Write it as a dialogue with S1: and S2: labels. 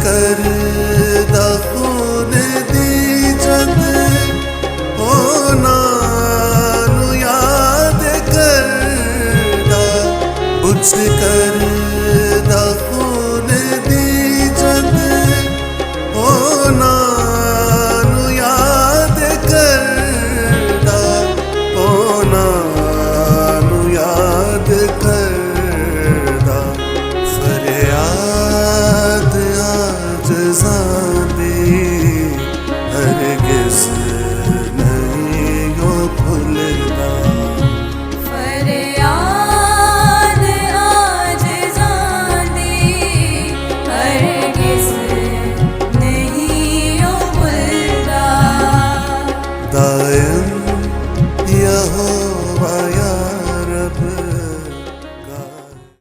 S1: करदा खून दी जद होना नू याद करदा बुझ करदा खून दी जद होना नू याद करदा होना नू याद करदा फरियाद आज ज़ादी हरगिज़ नहीं यो भुलदा
S2: फरियाद आज ज़ादी हरगिज़ नहीं यो भुलदा
S1: दायम यहोवा